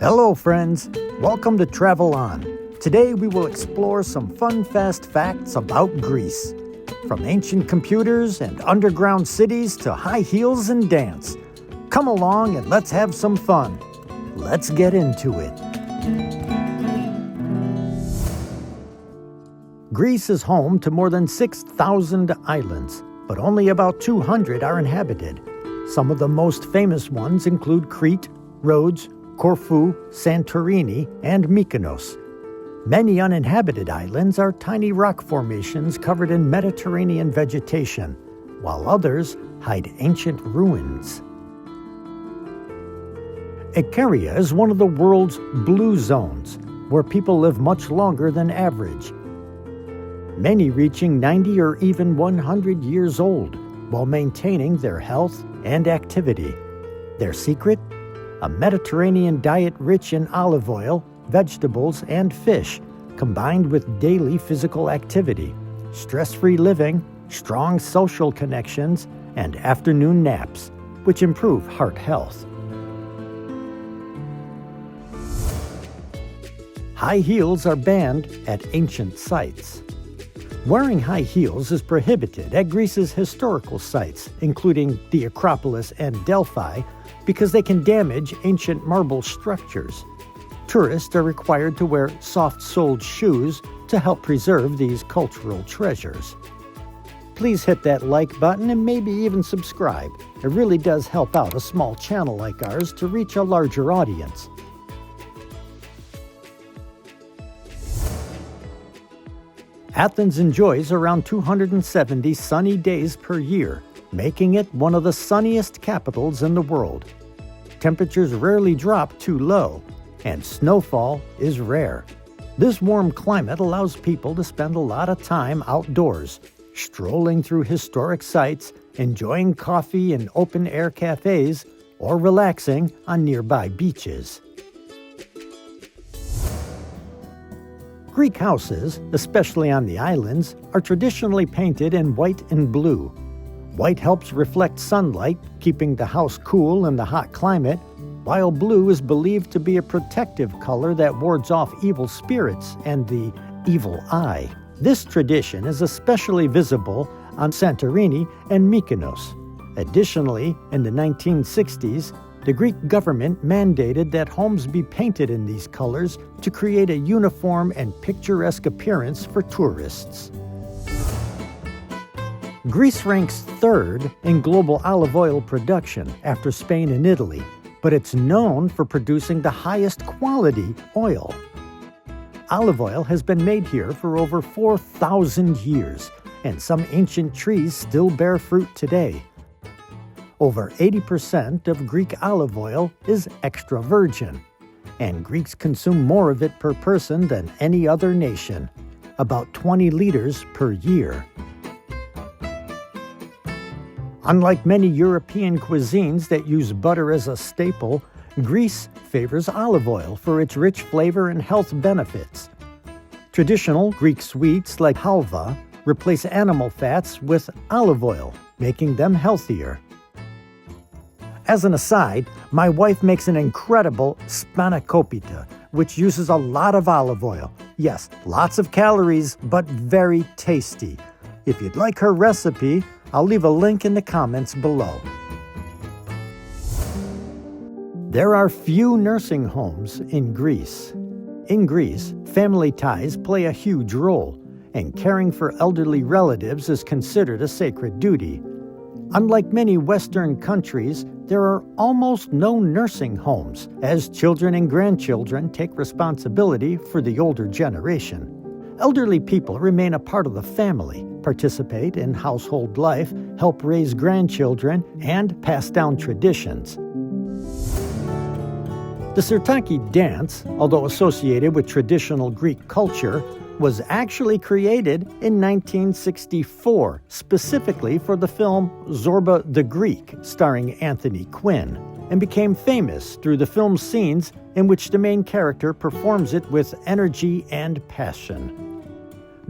Hello friends, welcome to Travel On. Today we will explore some fun fast facts about Greece. From ancient computers and underground cities to high heels and dance. Come along and let's have some fun. Let's get into it. Greece is home to more than 6,000 islands, but only about 200 are inhabited. Some of the most famous ones include Crete, Rhodes, Corfu, Santorini, and Mykonos. Many uninhabited islands are tiny rock formations covered in Mediterranean vegetation, while others hide ancient ruins. Ikaria is one of the world's blue zones, where people live much longer than average, many reaching 90 or even 100 years old, while maintaining their health and activity. Their secret? A Mediterranean diet rich in olive oil, vegetables, and fish, combined with daily physical activity, stress-free living, strong social connections, and afternoon naps, which improve heart health. High heels are banned at ancient sites. Wearing high heels is prohibited at Greece's historical sites, including the Acropolis and Delphi, because they can damage ancient marble structures. Tourists are required to wear soft-soled shoes to help preserve these cultural treasures. Please hit that like button and maybe even subscribe. It really does help out a small channel like ours to reach a larger audience. Athens enjoys around 270 sunny days per year, making it one of the sunniest capitals in the world. Temperatures rarely drop too low, and snowfall is rare. This warm climate allows people to spend a lot of time outdoors, strolling through historic sites, enjoying coffee in open-air cafes, or relaxing on nearby beaches. Greek houses, especially on the islands, are traditionally painted in white and blue. White helps reflect sunlight, keeping the house cool in the hot climate, while blue is believed to be a protective color that wards off evil spirits and the evil eye. This tradition is especially visible on Santorini and Mykonos. Additionally, in the 1960s, the Greek government mandated that homes be painted in these colors to create a uniform and picturesque appearance for tourists. Greece ranks third in global olive oil production after Spain and Italy, but it's known for producing the highest quality oil. Olive oil has been made here for over 4,000 years, and some ancient trees still bear fruit today. Over 80% of Greek olive oil is extra virgin, and Greeks consume more of it per person than any other nation, about 20 liters per year. Unlike many European cuisines that use butter as a staple, Greece favors olive oil for its rich flavor and health benefits. Traditional Greek sweets like halva replace animal fats with olive oil, making them healthier. As an aside, my wife makes an incredible spanakopita, which uses a lot of olive oil. Yes, lots of calories, but very tasty. If you'd like her recipe, I'll leave a link in the comments below. There are few nursing homes in Greece. In Greece, family ties play a huge role, and caring for elderly relatives is considered a sacred duty. Unlike many Western countries, there are almost no nursing homes, as children and grandchildren take responsibility for the older generation. Elderly people remain a part of the family, participate in household life, help raise grandchildren, and pass down traditions. The Syrtaki dance, although associated with traditional Greek culture, was actually created in 1964, specifically for the film Zorba the Greek, starring Anthony Quinn, and became famous through the film's scenes in which the main character performs it with energy and passion.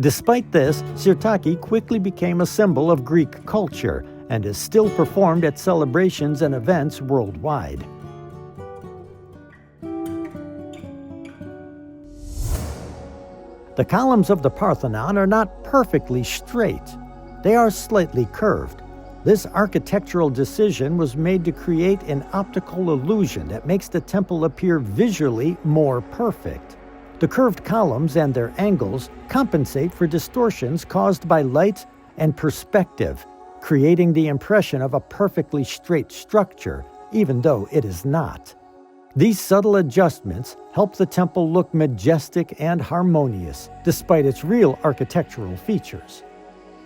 Despite this, Syrtaki quickly became a symbol of Greek culture and is still performed at celebrations and events worldwide. The columns of the Parthenon are not perfectly straight. They are slightly curved. This architectural decision was made to create an optical illusion that makes the temple appear visually more perfect. The curved columns and their angles compensate for distortions caused by light and perspective, creating the impression of a perfectly straight structure, even though it is not. These subtle adjustments help the temple look majestic and harmonious, despite its real architectural features.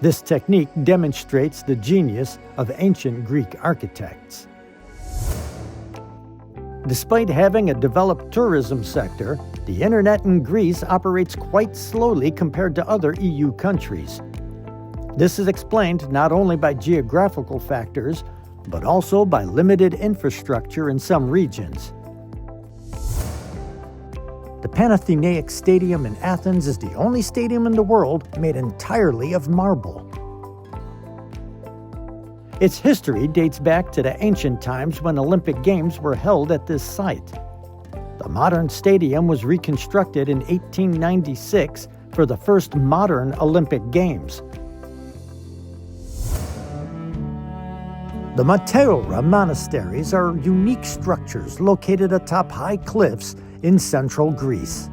This technique demonstrates the genius of ancient Greek architects. Despite having a developed tourism sector, the internet in Greece operates quite slowly compared to other EU countries. This is explained not only by geographical factors, but also by limited infrastructure in some regions. The Panathenaic Stadium in Athens is the only stadium in the world made entirely of marble. Its history dates back to the ancient times when Olympic Games were held at this site. The modern stadium was reconstructed in 1896 for the first modern Olympic Games. The Meteora monasteries are unique structures located atop high cliffs in central Greece.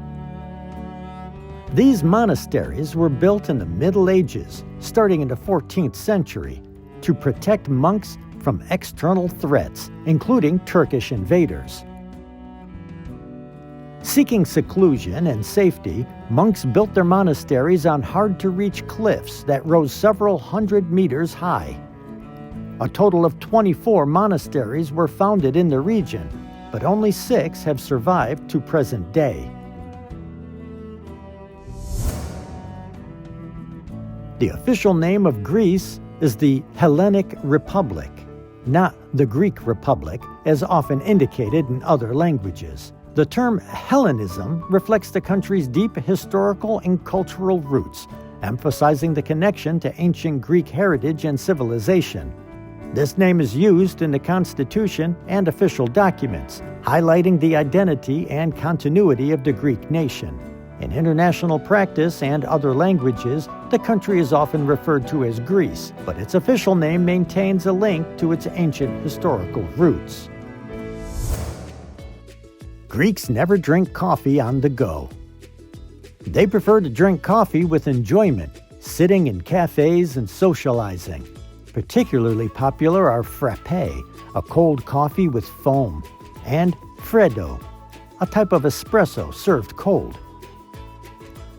These monasteries were built in the Middle Ages, starting in the 14th century, to protect monks from external threats, including Turkish invaders. Seeking seclusion and safety, monks built their monasteries on hard-to-reach cliffs that rose several hundred meters high. A total of 24 monasteries were founded in the region, but only 6 have survived to present day. The official name of Greece is the Hellenic Republic, not the Greek Republic, as often indicated in other languages. The term Hellenism reflects the country's deep historical and cultural roots, emphasizing the connection to ancient Greek heritage and civilization. This name is used in the Constitution and official documents, highlighting the identity and continuity of the Greek nation. In international practice and other languages, the country is often referred to as Greece, but its official name maintains a link to its ancient historical roots. Greeks never drink coffee on the go. They prefer to drink coffee with enjoyment, sitting in cafes and socializing. Particularly popular are frappé, a cold coffee with foam, and freddo, a type of espresso served cold.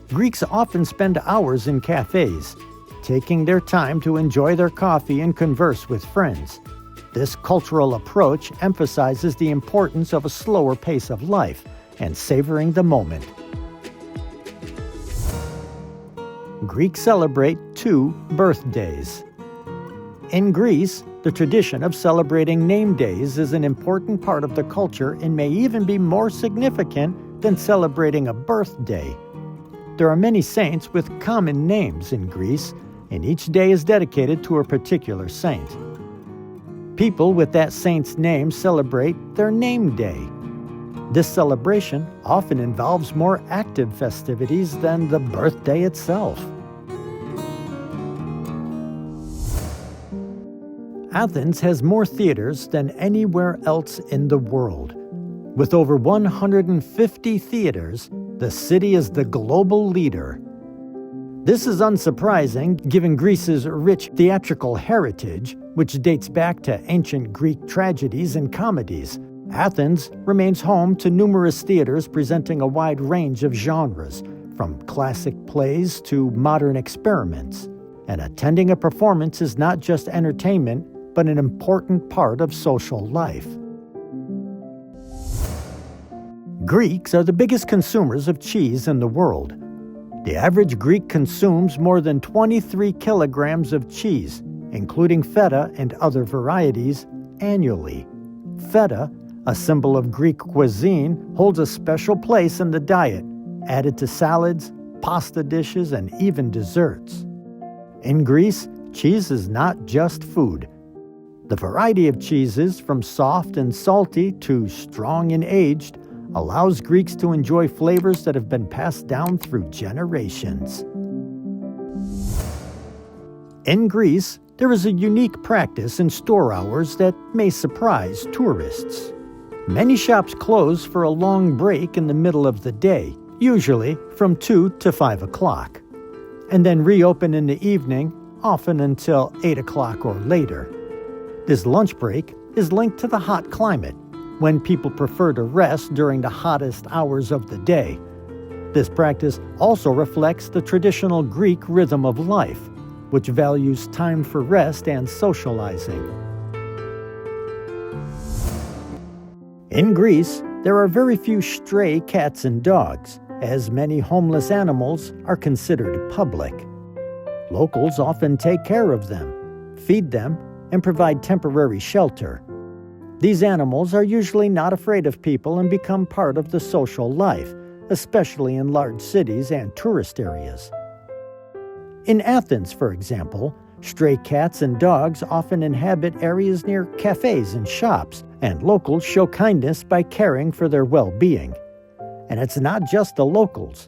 Greeks often spend hours in cafes, taking their time to enjoy their coffee and converse with friends. This cultural approach emphasizes the importance of a slower pace of life and savoring the moment. Greeks celebrate 2 birthdays. In Greece, the tradition of celebrating name days is an important part of the culture and may even be more significant than celebrating a birthday. There are many saints with common names in Greece, and each day is dedicated to a particular saint. People with that saint's name celebrate their name day. This celebration often involves more active festivities than the birthday itself. Athens has more theaters than anywhere else in the world. With over 150 theaters, the city is the global leader. This is unsurprising given Greece's rich theatrical heritage, which dates back to ancient Greek tragedies and comedies. Athens remains home to numerous theaters presenting a wide range of genres, from classic plays to modern experiments. And attending a performance is not just entertainment, but an important part of social life. Greeks are the biggest consumers of cheese in the world. The average Greek consumes more than 23 kilograms of cheese, including feta and other varieties, annually. Feta, a symbol of Greek cuisine, holds a special place in the diet, added to salads, pasta dishes, and even desserts. In Greece, cheese is not just food. The variety of cheeses, from soft and salty to strong and aged, allows Greeks to enjoy flavors that have been passed down through generations. In Greece, there is a unique practice in store hours that may surprise tourists. Many shops close for a long break in the middle of the day, usually from 2 to 5 o'clock, and then reopen in the evening, often until 8 o'clock or later. This lunch break is linked to the hot climate, when people prefer to rest during the hottest hours of the day. This practice also reflects the traditional Greek rhythm of life, which values time for rest and socializing. In Greece, there are very few stray cats and dogs, as many homeless animals are considered public. Locals often take care of them, feed them, and provide temporary shelter. These animals are usually not afraid of people and become part of the social life, especially in large cities and tourist areas. In Athens, for example, stray cats and dogs often inhabit areas near cafes and shops, and locals show kindness by caring for their well-being. And it's not just the locals.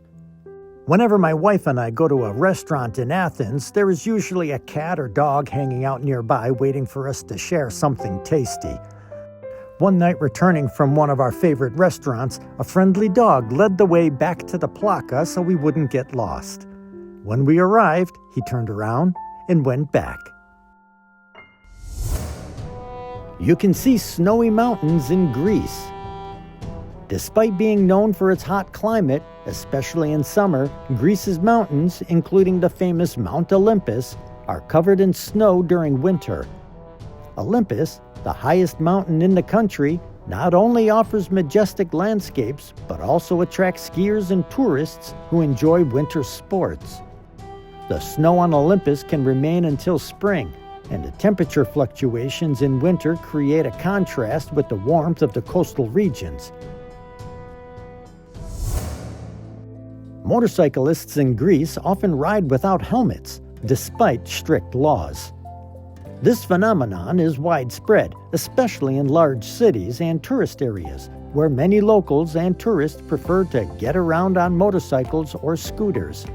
Whenever my wife and I go to a restaurant in Athens, there is usually a cat or dog hanging out nearby waiting for us to share something tasty. One night returning from one of our favorite restaurants, a friendly dog led the way back to the placa so we wouldn't get lost. When we arrived, he turned around and went back. You can see snowy mountains in Greece. Despite being known for its hot climate, especially in summer, Greece's mountains, including the famous Mount Olympus, are covered in snow during winter. Olympus, the highest mountain in the country, not only offers majestic landscapes, but also attracts skiers and tourists who enjoy winter sports. The snow on Olympus can remain until spring, and the temperature fluctuations in winter create a contrast with the warmth of the coastal regions. Motorcyclists in Greece often ride without helmets, despite strict laws. This phenomenon is widespread, especially in large cities and tourist areas, where many locals and tourists prefer to get around on motorcycles or scooters.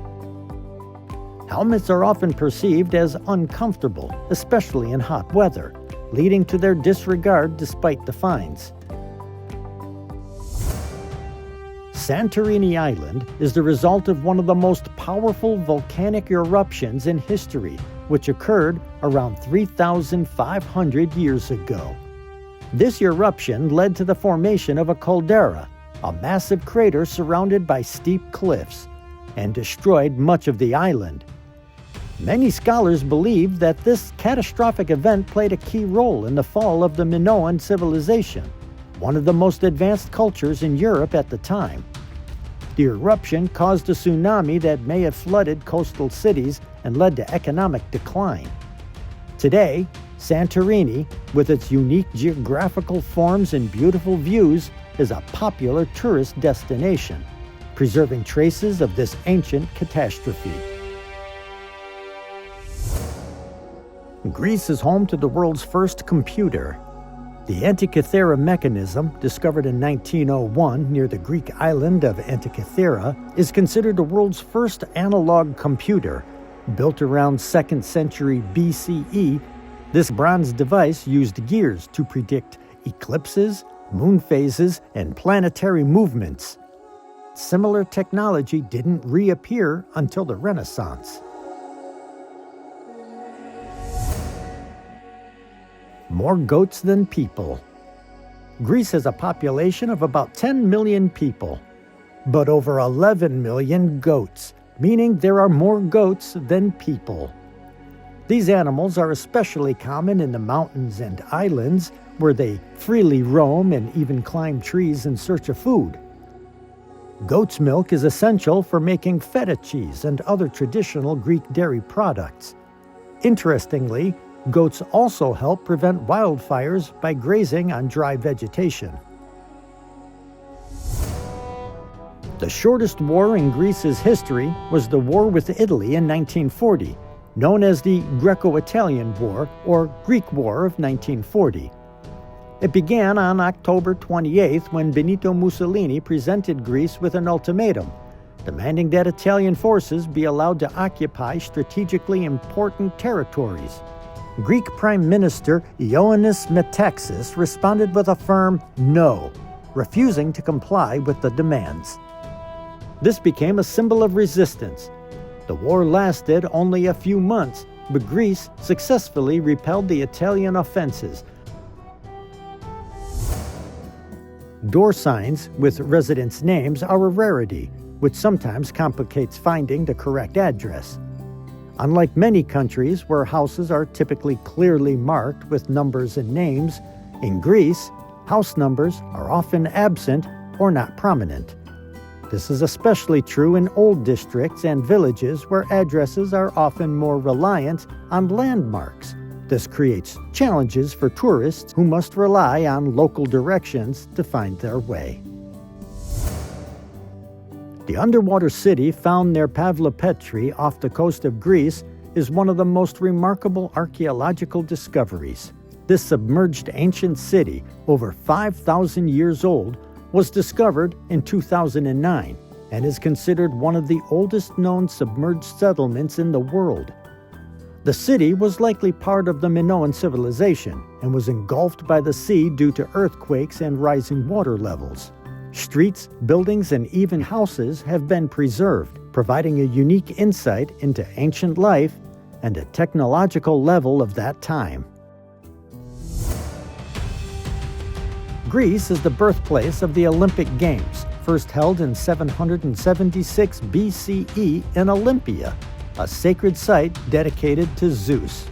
Helmets are often perceived as uncomfortable, especially in hot weather, leading to their disregard despite the fines. Santorini Island is the result of one of the most powerful volcanic eruptions in history, which occurred around 3,500 years ago. This eruption led to the formation of a caldera, a massive crater surrounded by steep cliffs, and destroyed much of the island. Many scholars believe that this catastrophic event played a key role in the fall of the Minoan civilization, one of the most advanced cultures in Europe at the time. The eruption caused a tsunami that may have flooded coastal cities and led to economic decline. Today, Santorini, with its unique geographical forms and beautiful views, is a popular tourist destination, preserving traces of this ancient catastrophe. Greece is home to the world's first computer. The Antikythera mechanism, discovered in 1901 near the Greek island of Antikythera, is considered the world's first analog computer. Built around 2nd century BCE, this bronze device used gears to predict eclipses, moon phases, and planetary movements. Similar technology didn't reappear until the Renaissance. More goats than people. Greece has a population of about 10 million people, but over 11 million goats, meaning there are more goats than people. These animals are especially common in the mountains and islands, where they freely roam and even climb trees in search of food. Goat's milk is essential for making feta cheese and other traditional Greek dairy products. Interestingly, goats also help prevent wildfires by grazing on dry vegetation. The shortest war in Greece's history was the war with Italy in 1940, known as the Greco-Italian War or Greek War of 1940. It began on October 28th when Benito Mussolini presented Greece with an ultimatum, demanding that Italian forces be allowed to occupy strategically important territories. Greek Prime Minister Ioannis Metaxas responded with a firm no, refusing to comply with the demands. This became a symbol of resistance. The war lasted only a few months, but Greece successfully repelled the Italian offenses. Door signs with residents' names are a rarity, which sometimes complicates finding the correct address. Unlike many countries where houses are typically clearly marked with numbers and names, in Greece, house numbers are often absent or not prominent. This is especially true in old districts and villages where addresses are often more reliant on landmarks. This creates challenges for tourists who must rely on local directions to find their way. The underwater city found near Pavlopetri off the coast of Greece is one of the most remarkable archaeological discoveries. This submerged ancient city, over 5,000 years old, was discovered in 2009 and is considered one of the oldest known submerged settlements in the world. The city was likely part of the Minoan civilization and was engulfed by the sea due to earthquakes and rising water levels. Streets, buildings, and even houses have been preserved, providing a unique insight into ancient life and a technological level of that time. Greece is the birthplace of the Olympic Games, first held in 776 BCE in Olympia, a sacred site dedicated to Zeus.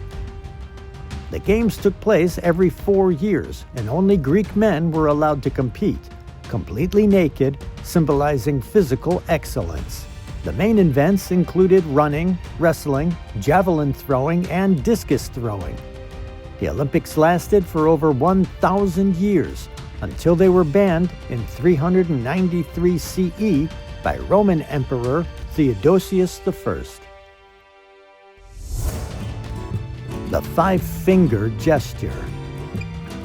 The Games took place every 4 years, and only Greek men were allowed to compete, completely naked, symbolizing physical excellence. The main events included running, wrestling, javelin throwing, and discus throwing. The Olympics lasted for over 1,000 years, until they were banned in 393 CE by Roman Emperor Theodosius I. The five-finger gesture.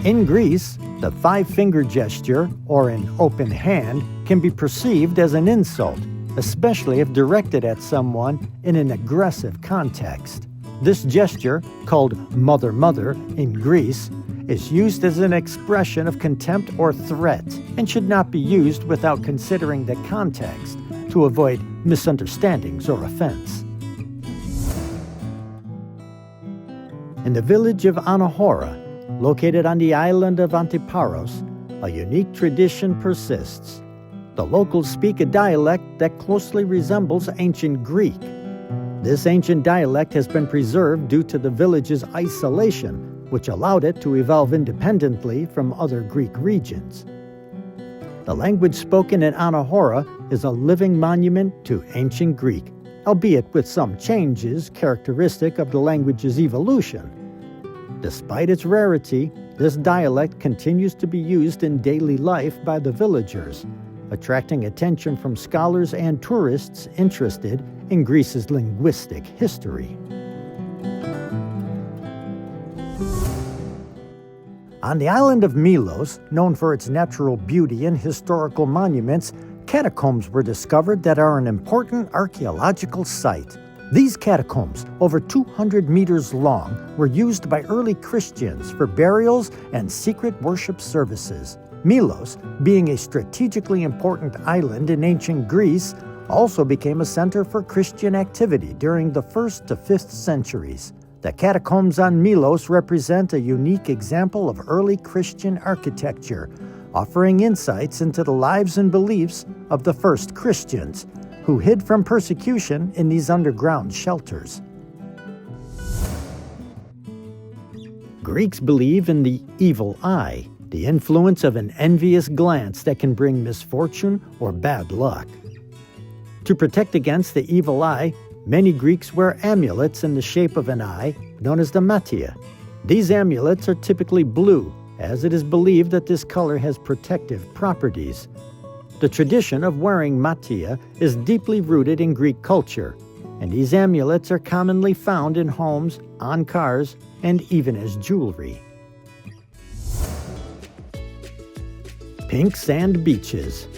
In Greece, the five-finger gesture, or an open hand, can be perceived as an insult, especially if directed at someone in an aggressive context. This gesture, called mother-mother in Greece, is used as an expression of contempt or threat and should not be used without considering the context to avoid misunderstandings or offense. In the village of Anahora, located on the island of Antiparos, a unique tradition persists. The locals speak a dialect that closely resembles ancient Greek. This ancient dialect has been preserved due to the village's isolation, which allowed it to evolve independently from other Greek regions. The language spoken in Anahora is a living monument to ancient Greek, albeit with some changes characteristic of the language's evolution. Despite its rarity, this dialect continues to be used in daily life by the villagers, attracting attention from scholars and tourists interested in Greece's linguistic history. On the island of Milos, known for its natural beauty and historical monuments, catacombs were discovered that are an important archaeological site. These catacombs, over 200 meters long, were used by early Christians for burials and secret worship services. Milos, being a strategically important island in ancient Greece, also became a center for Christian activity during the 1st to 5th centuries. The catacombs on Milos represent a unique example of early Christian architecture, offering insights into the lives and beliefs of the first Christians, who hid from persecution in these underground shelters. Greeks believe in the evil eye, the influence of an envious glance that can bring misfortune or bad luck. To protect against the evil eye, many Greeks wear amulets in the shape of an eye, known as the matia. These amulets are typically blue, as it is believed that this color has protective properties. The tradition of wearing matia is deeply rooted in Greek culture, and these amulets are commonly found in homes, on cars, and even as jewelry. Pink sand beaches.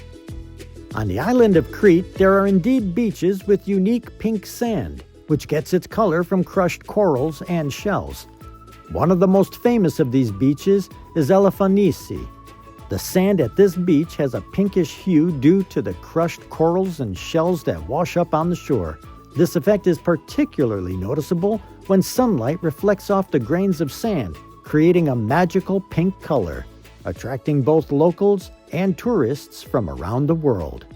On the island of Crete, there are indeed beaches with unique pink sand, which gets its color from crushed corals and shells. One of the most famous of these beaches is Elafonisi. The sand at this beach has a pinkish hue due to the crushed corals and shells that wash up on the shore. This effect is particularly noticeable when sunlight reflects off the grains of sand, creating a magical pink color, attracting both locals and tourists from around the world.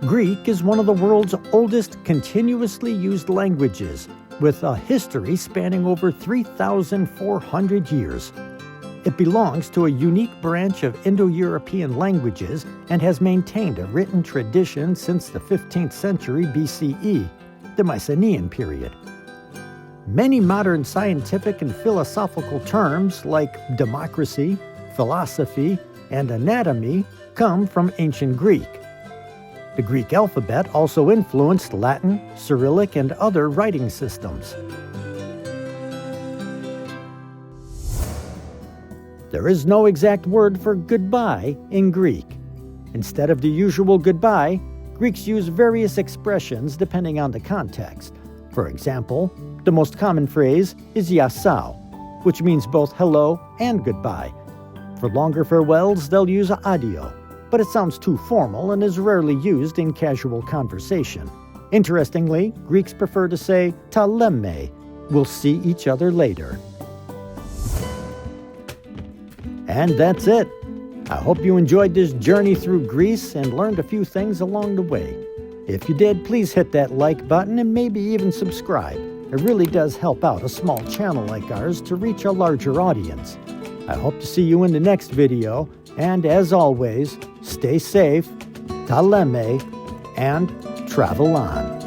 Greek is one of the world's oldest continuously used languages, with a history spanning over 3,400 years. It belongs to a unique branch of Indo-European languages and has maintained a written tradition since the 15th century BCE, the Mycenaean period. Many modern scientific and philosophical terms like democracy, philosophy, and anatomy come from ancient Greek. The Greek alphabet also influenced Latin, Cyrillic, and other writing systems. There is no exact word for goodbye in Greek. Instead of the usual goodbye, Greeks use various expressions depending on the context. For example, the most common phrase is yassau, which means both hello and goodbye. For longer farewells, they'll use adio, but it sounds too formal and is rarely used in casual conversation. Interestingly, Greeks prefer to say ta lemme, we'll see each other later. And that's it. I hope you enjoyed this journey through Greece and learned a few things along the way. If you did, please hit that like button and maybe even subscribe. It really does help out a small channel like ours to reach a larger audience. I hope to see you in the next video, and as always, stay safe, ta lemme, and travel on.